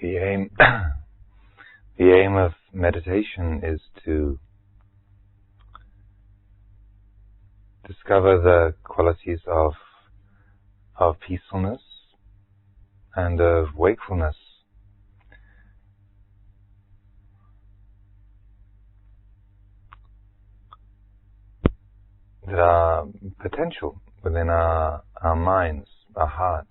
The aim of meditation is to discover the qualities of peacefulness and of wakefulness that are potential within our minds, our hearts.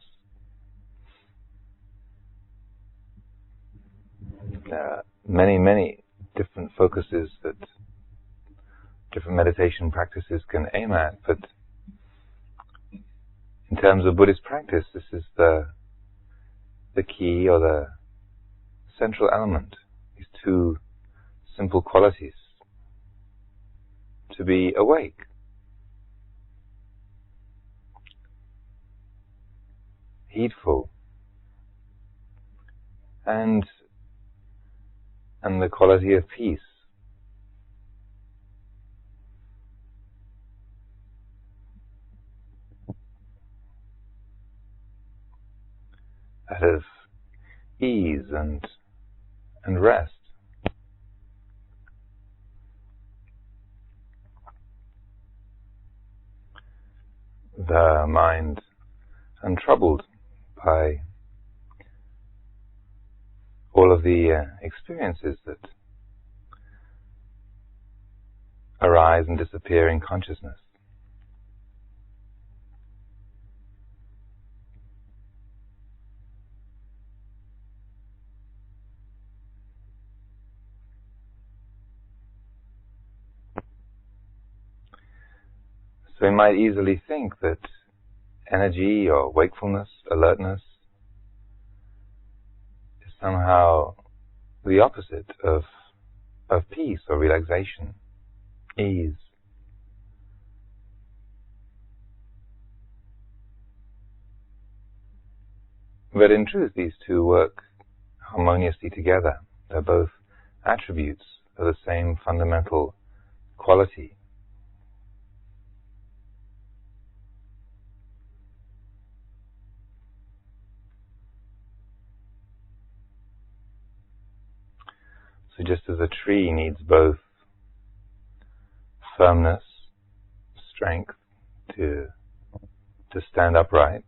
There are many different focuses that different meditation practices can aim at, but in terms of Buddhist practice, this is the key or the central element, these two simple qualities: to be awake heedful, and the quality of peace. That of ease and rest. The mind untroubled by all of the experiences that arise and disappear in consciousness. So we might easily think that energy or wakefulness, alertness, is somehow the opposite of peace or relaxation, ease. But in truth, these two work harmoniously together. They're both attributes of the same fundamental quality. So just as a tree needs both firmness, strength to stand upright,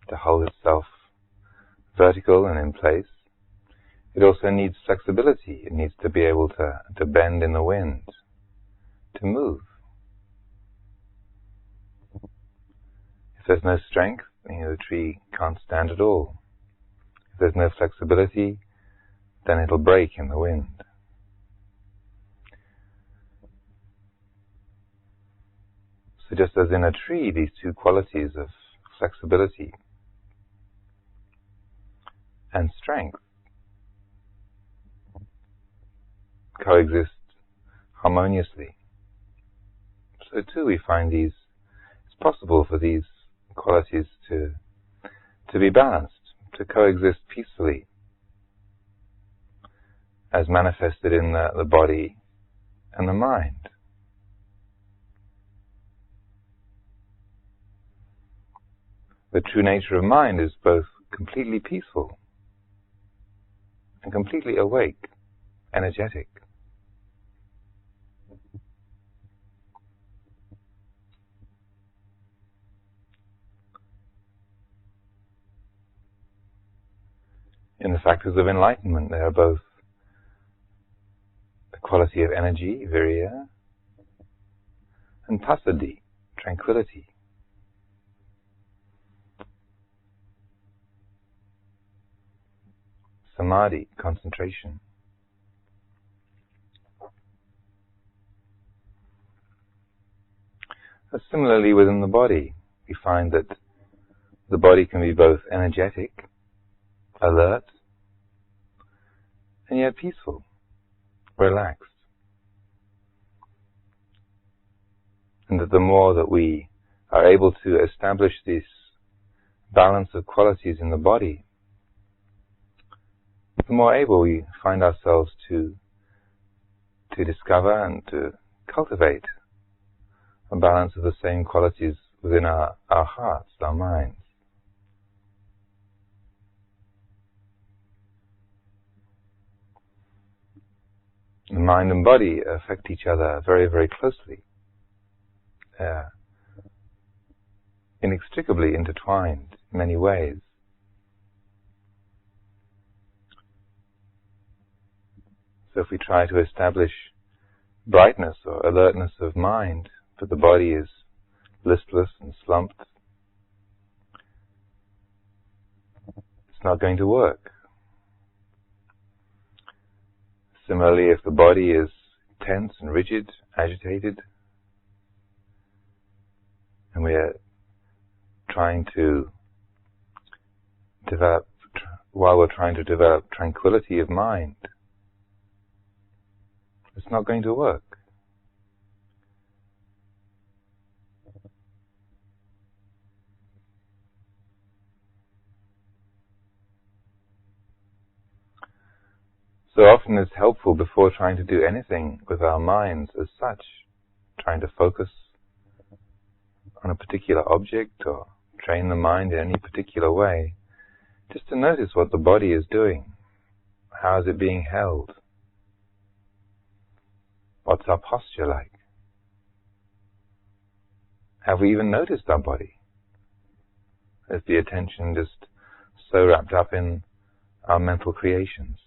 to hold itself vertical and in place, it also needs flexibility. It needs to be able to bend in the wind, to move. If there's no strength, the tree can't stand at all. If there's no flexibility, then it'll break in the wind. So just as in a tree, these two qualities of flexibility and strength coexist harmoniously, so too we find it's possible for these qualities to be balanced, to coexist peacefully, as manifested in the body and the mind. The true nature of mind is both completely peaceful and completely awake, energetic. In the factors of enlightenment, they are both the quality of energy, virya, and passaddhi, tranquility. Samadhi, concentration. Similarly, within the body, we find that the body can be both energetic, alert, and yet peaceful, relaxed. And that the more that we are able to establish this balance of qualities in the body, the more able we find ourselves to discover and to cultivate a balance of the same qualities within our hearts, our minds. The mind and body affect each other very, very closely. Inextricably intertwined in many ways. So if we try to establish brightness or alertness of mind, but the body is listless and slumped, it's not going to work. Similarly, if the body is tense and rigid, agitated, and we're trying to develop, while we're trying to develop tranquility of mind, it's not going to work. So often it's helpful before trying to do anything with our minds as such, trying to focus on a particular object or train the mind in any particular way, just to notice what the body is doing. How is it being held? What's our posture like? Have we even noticed our body? Is the attention just so wrapped up in our mental creations?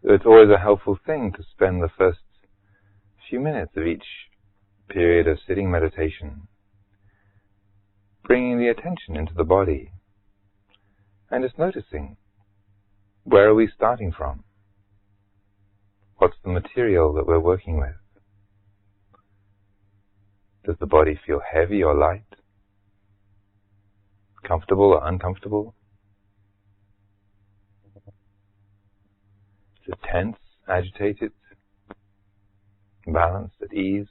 It's always a helpful thing to spend the first few minutes of each period of sitting meditation bringing the attention into the body and just noticing, where are we starting from? What's the material that we're working with? Does the body feel heavy or light? Comfortable or uncomfortable? Is it tense, agitated, balanced, at ease?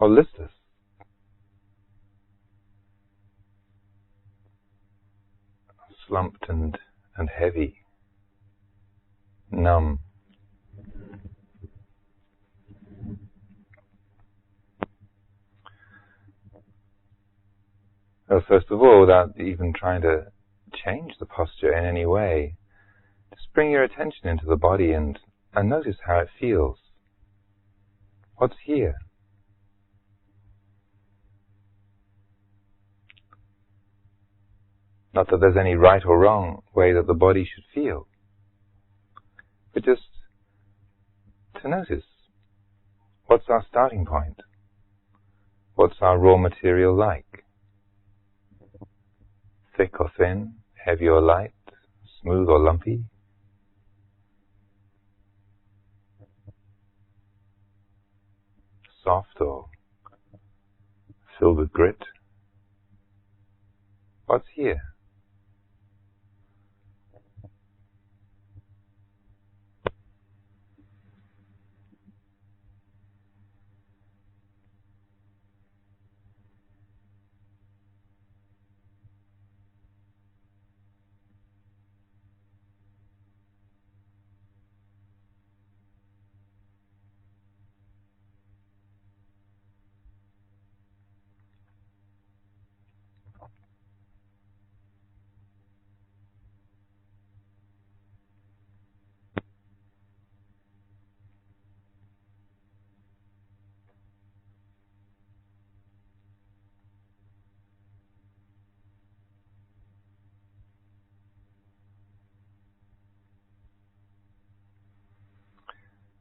Or listless? Slumped and heavy, numb. Well, first of all, without even trying to change the posture in any way, just bring your attention into the body and notice how it feels. What's here? Not that there's any right or wrong way that the body should feel, but just to notice, what's our starting point? What's our raw material like? Thick or thin, heavy or light, smooth or lumpy? Soft or filled with grit? What's here?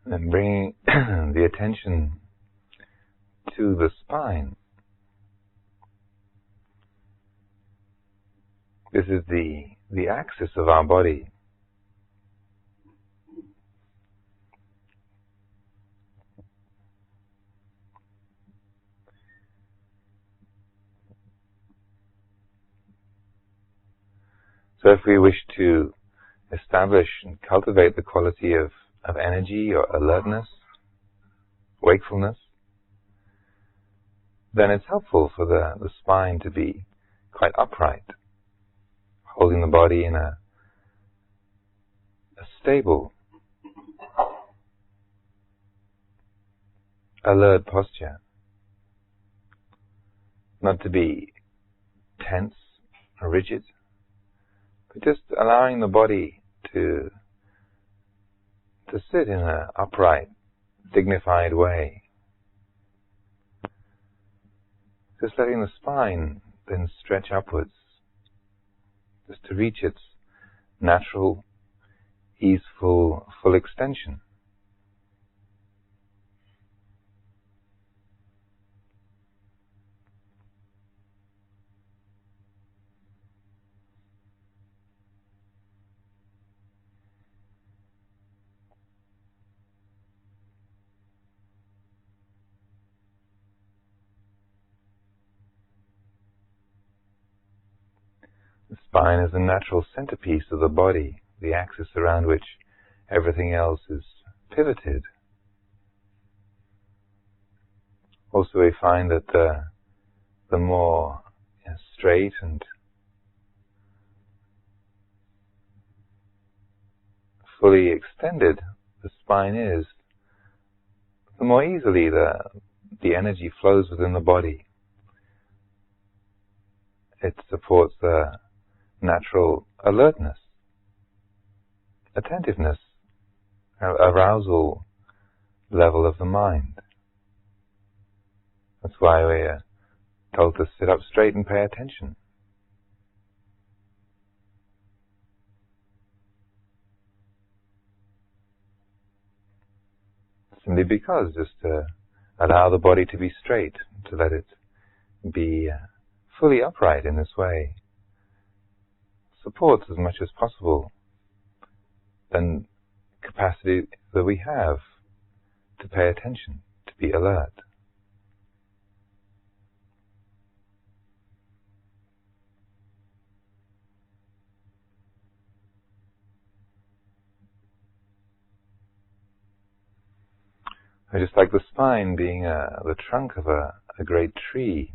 And bringing the attention to the spine. This is the axis of our body. So if we wish to establish and cultivate the quality of energy or alertness, wakefulness, then it's helpful for the spine to be quite upright, holding the body in a stable, alert posture. Not to be tense or rigid, but just allowing the body to sit in an upright, dignified way. Just letting the spine then stretch upwards, just to reach its natural, easeful, full extension. The spine is the natural centerpiece of the body, the axis around which everything else is pivoted. Also, we find that the more straight and fully extended the spine is, the more easily the energy flows within the body. It supports the natural alertness, attentiveness, arousal level of the mind. That's why we are told to sit up straight and pay attention. Simply because, just to allow the body to be straight, to let it be fully upright in this way, supports as much as possible the capacity that we have to pay attention, to be alert. Just like the spine being the trunk of a great tree.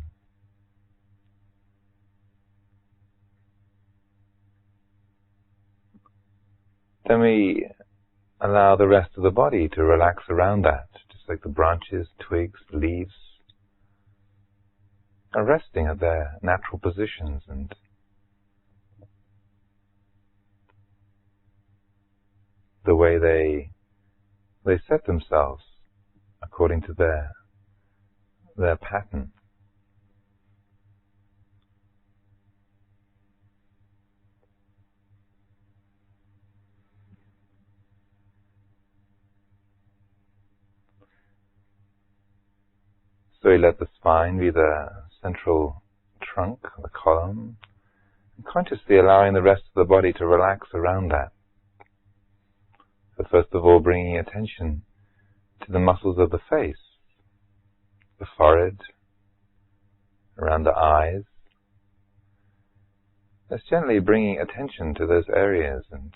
Then we allow the rest of the body to relax around that, just like the branches, twigs, leaves are resting at their natural positions and the way they set themselves according to their pattern. So we let the spine be the central trunk, the column, and consciously allowing the rest of the body to relax around that. So first of all, bringing attention to the muscles of the face, the forehead, around the eyes. Just gently bringing attention to those areas and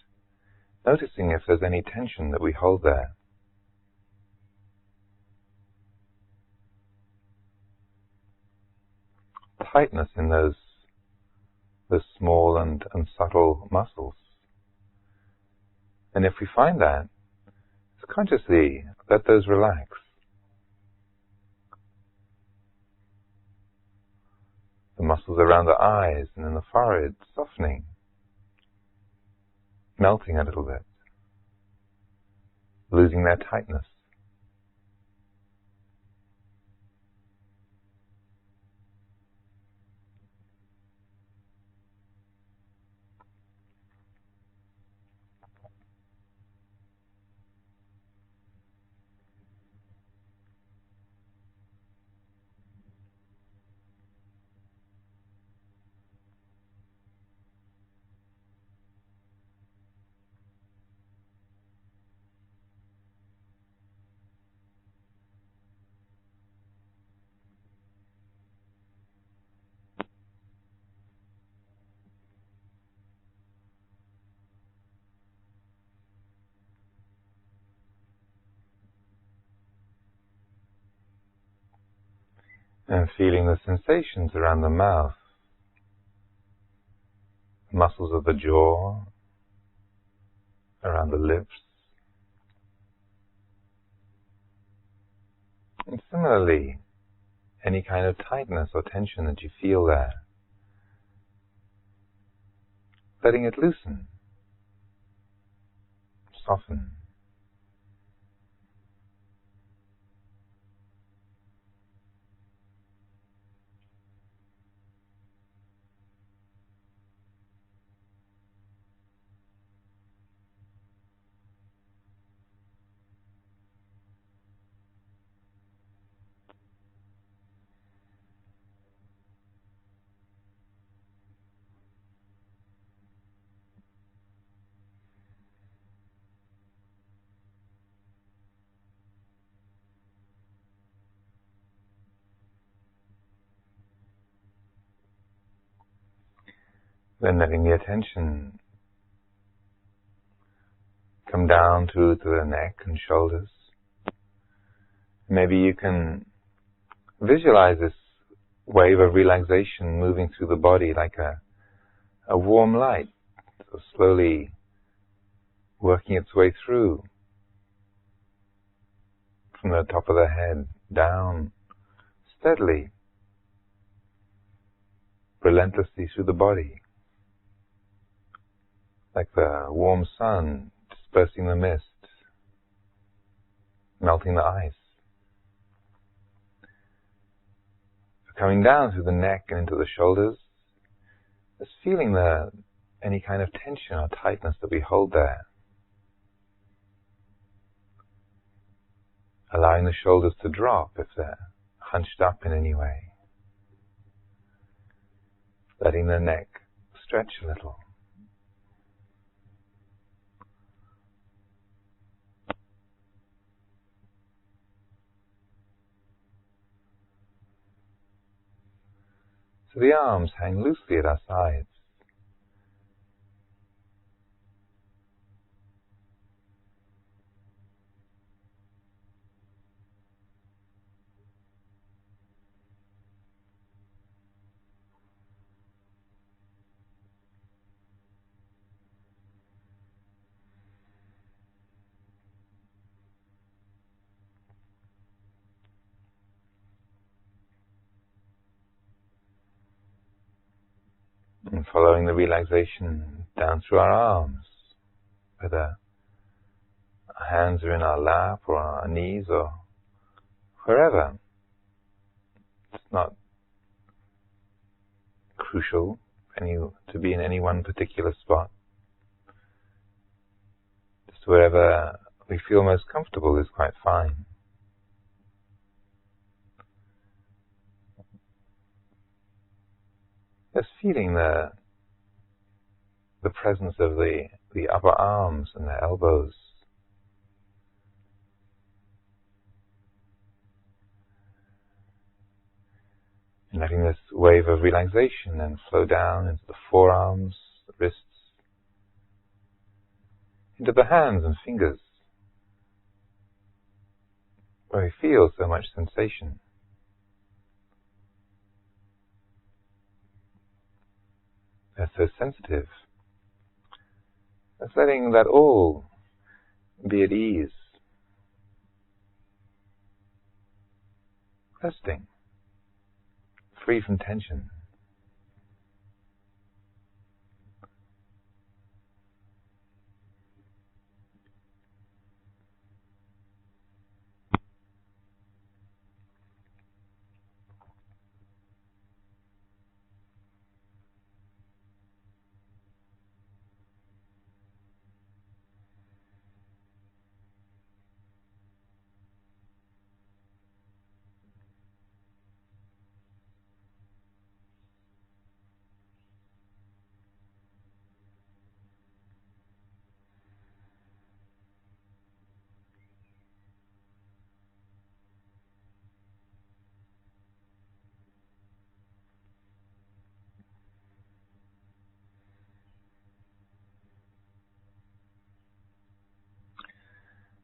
noticing if there's any tension that we hold there. Tightness in those small and subtle muscles. And if we find that, just consciously let those relax. The muscles around the eyes and in the forehead softening, melting a little bit, losing their tightness. And feeling the sensations around the mouth, muscles of the jaw, around the lips. And similarly, any kind of tightness or tension that you feel there, letting it loosen, soften. Then letting the attention come down to the neck and shoulders. Maybe you can visualize this wave of relaxation moving through the body like a warm light, so slowly working its way through from the top of the head down steadily, relentlessly through the body, like the warm sun dispersing the mist, melting the ice. Coming down through the neck and into the shoulders, just feeling any kind of tension or tightness that we hold there. Allowing the shoulders to drop if they're hunched up in any way. Letting the neck stretch a little. So the arms hang loosely at our sides. And following the relaxation down through our arms, whether our hands are in our lap or on our knees or wherever. It's not crucial to be in any one particular spot. Just wherever we feel most comfortable is quite fine. Just feeling the presence of the upper arms and the elbows. And letting this wave of relaxation then flow down into the forearms, the wrists, into the hands and fingers, where we feel so much sensation. They're so sensitive. Just letting that all be at ease. Resting. Free from tension.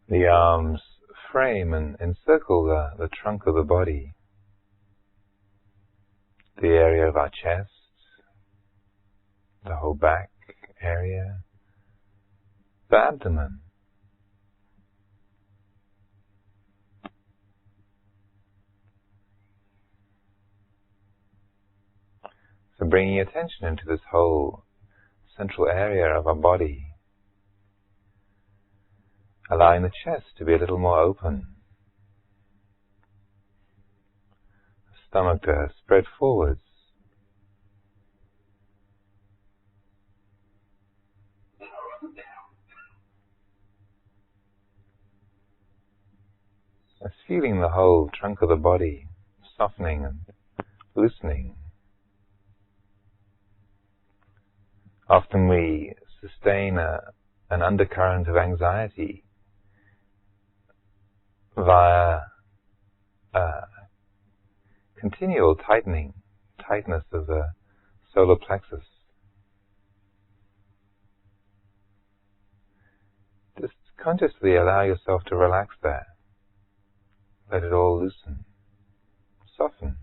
The arms frame and encircle the trunk of the body, the area of our chest, the whole back area, the abdomen. So bringing attention into this whole central area of our body, allowing the chest to be a little more open, the stomach to spread forwards, as feeling the whole trunk of the body softening and loosening. Often we sustain an undercurrent of anxiety via continual tightness of the solar plexus. Just consciously allow yourself to relax there. Let it all loosen, soften.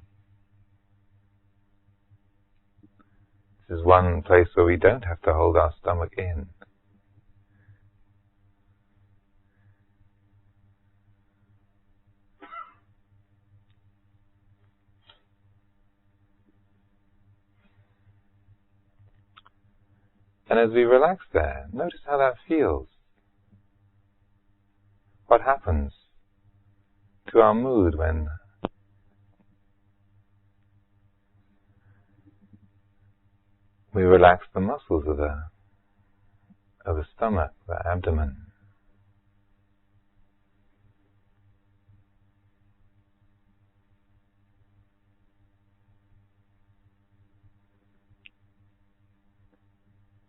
This is one place where we don't have to hold our stomach in. And as we relax there, notice how that feels. What happens to our mood when we relax the muscles of the stomach, the abdomen.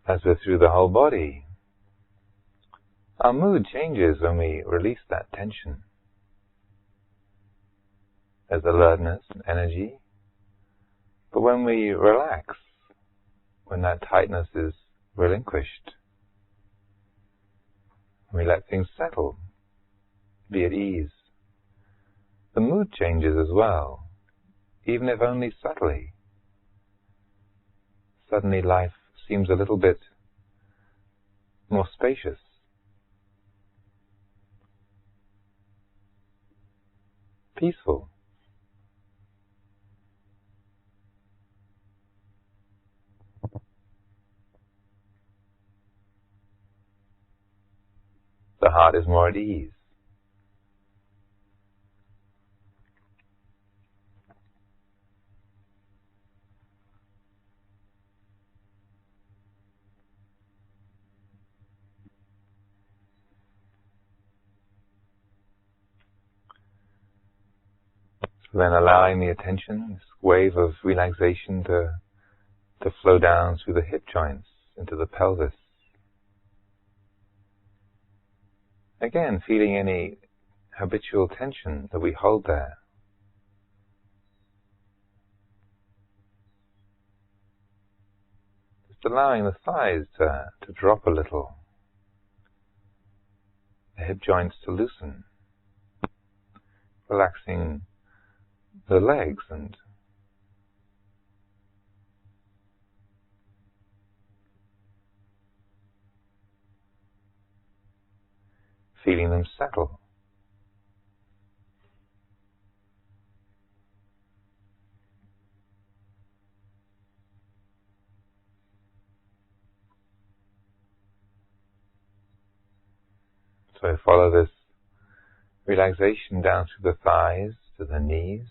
As we're through the whole body, our mood changes when we release that tension. There's alertness and energy, but when we relax, when that tightness is relinquished, we let things settle, be at ease, the mood changes as well, even if only subtly. Suddenly life seems a little bit more spacious. Peaceful. The heart is more at ease. So then allowing the attention, this wave of relaxation to flow down through the hip joints into the pelvis. Again, feeling any habitual tension that we hold there. Just allowing the thighs to drop a little. The hip joints to loosen. Relaxing the legs and feeling them settle. So follow this relaxation down through the thighs to the knees.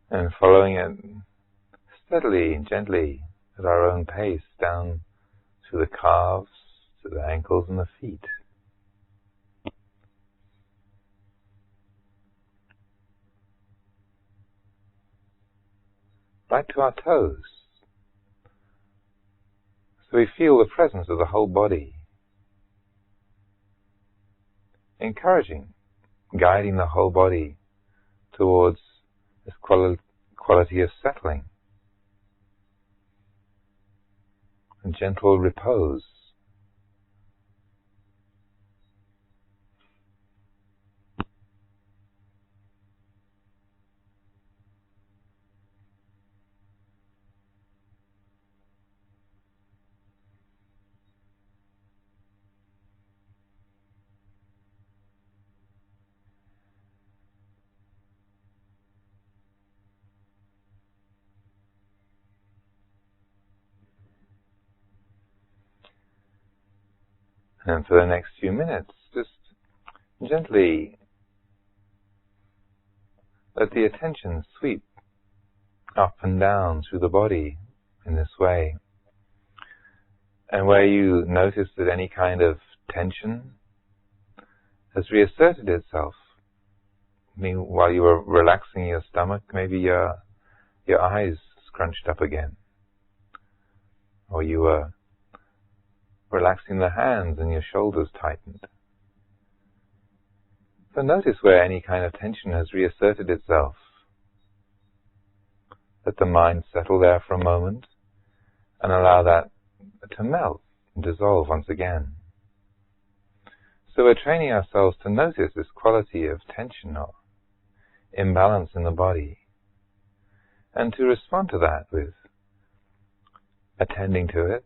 And following it steadily and gently at our own pace down through the calves, to the ankles and the feet. Right to our toes. So we feel the presence of the whole body. Encouraging, guiding the whole body towards this quality of settling and gentle repose. And for the next few minutes, just gently let the attention sweep up and down through the body in this way. And where you notice that any kind of tension has reasserted itself, while you were relaxing your stomach, maybe your eyes scrunched up again, or you were relaxing the hands and your shoulders tightened. So notice where any kind of tension has reasserted itself. Let the mind settle there for a moment and allow that to melt and dissolve once again. So we're training ourselves to notice this quality of tension or imbalance in the body, and to respond to that with attending to it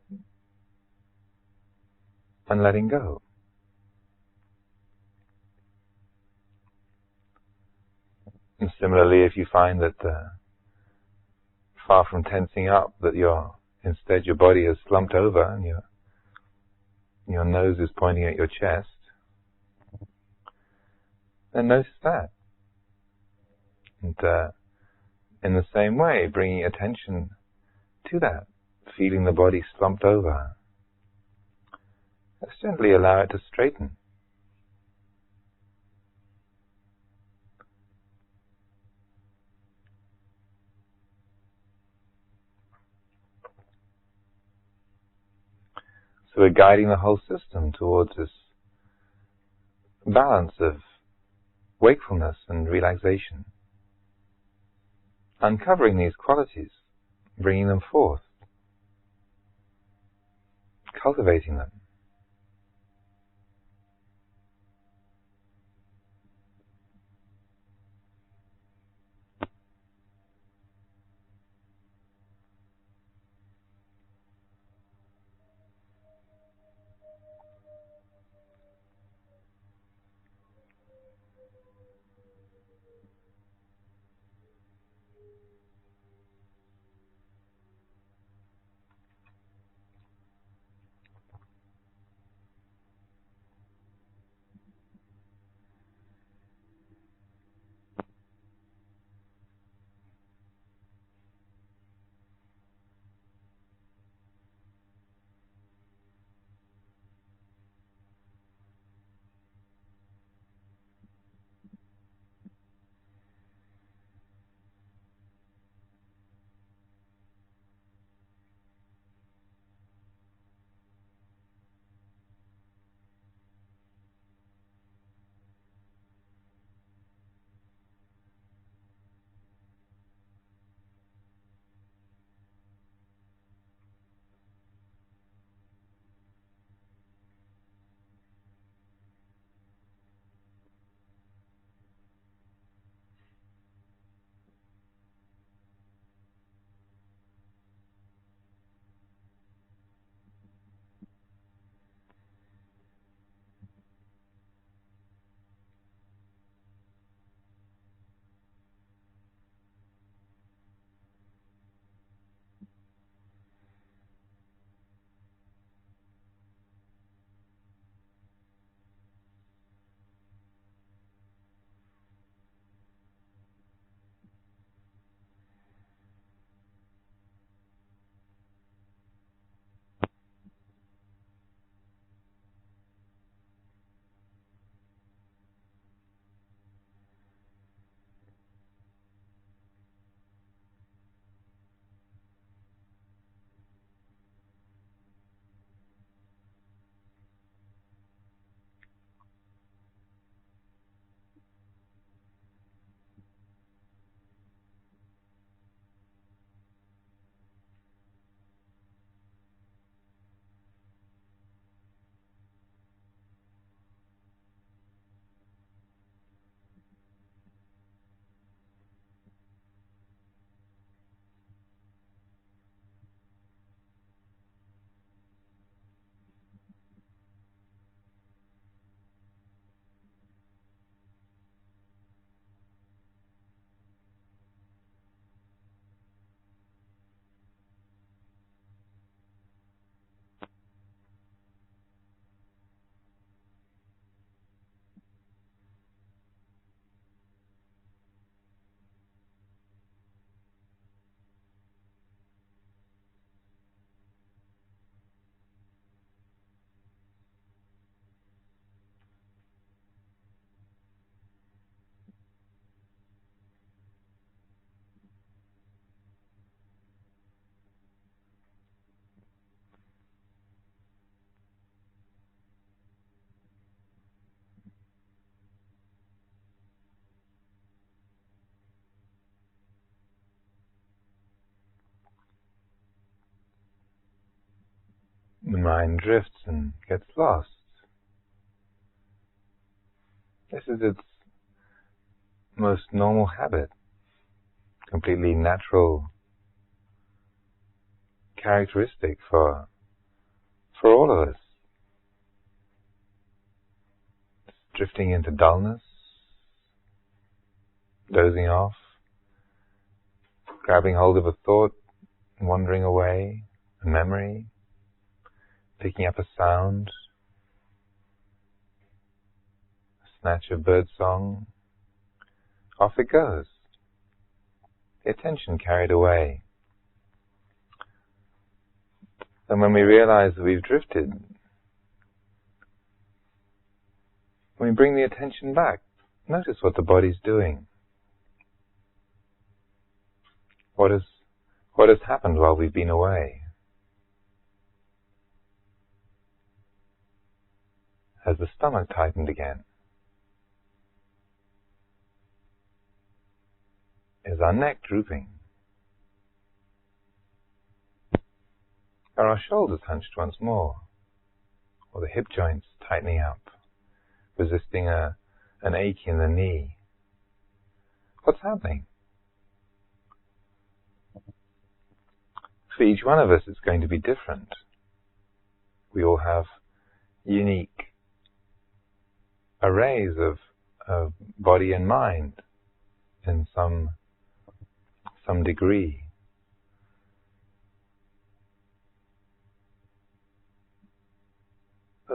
and letting go. And similarly, if you find that far from tensing up, that instead your body has slumped over and your nose is pointing at your chest, then notice that. And in the same way, bringing attention to that, feeling the body slumped over. Let's gently allow it to straighten. So we're guiding the whole system towards this balance of wakefulness and relaxation, uncovering these qualities, bringing them forth, cultivating them. the mind drifts and gets lost. This is its most normal habit, completely natural characteristic for all of us. It's drifting into dullness, dozing off, grabbing hold of a thought, wandering away, a memory, picking up a sound, a snatch of birdsong. Off it goes. The attention carried away. And when we realize that we've drifted, when we bring the attention back, notice what the body's doing. What has happened while we've been away? Has the stomach tightened again? Is our neck drooping? Are our shoulders hunched once more? Or the hip joints tightening up, resisting an ache in the knee? What's happening? For each one of us, it's going to be different. We all have unique arrays of body and mind in some degree.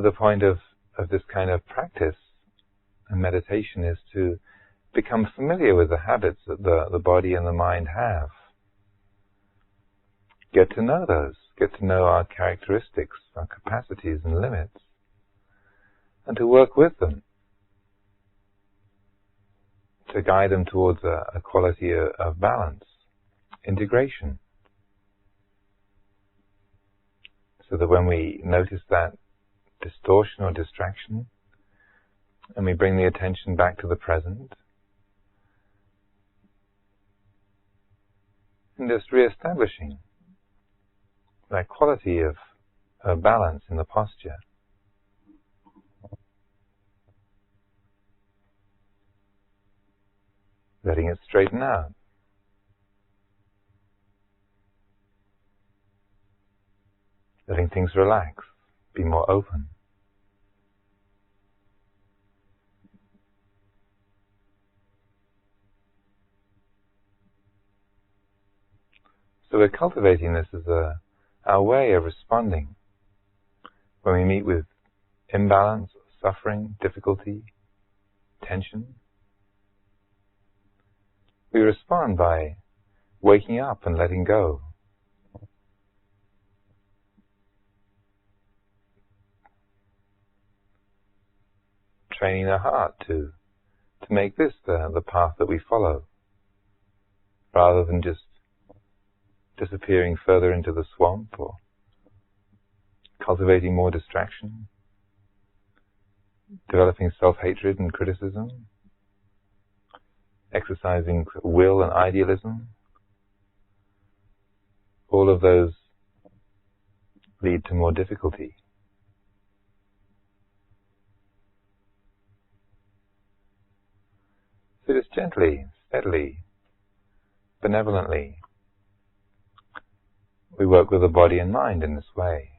The point of this kind of practice and meditation is to become familiar with the habits that the body and the mind have. Get to know those. Get to know our characteristics, our capacities and limits, and to work with them, to guide them towards a quality of balance, integration, so that when we notice that distortion or distraction, and we bring the attention back to the present, and just re-establishing that quality of balance in the posture. Letting it straighten out. Letting things relax, be more open. So we're cultivating this as our way of responding when we meet with imbalance, suffering, difficulty, tension. We respond by waking up and letting go. Training the heart to make this the path that we follow, rather than just disappearing further into the swamp or cultivating more distraction, developing self-hatred and criticism, exercising will and idealism. All of those lead to more difficulty. So just gently, steadily, benevolently, we work with the body and mind in this way.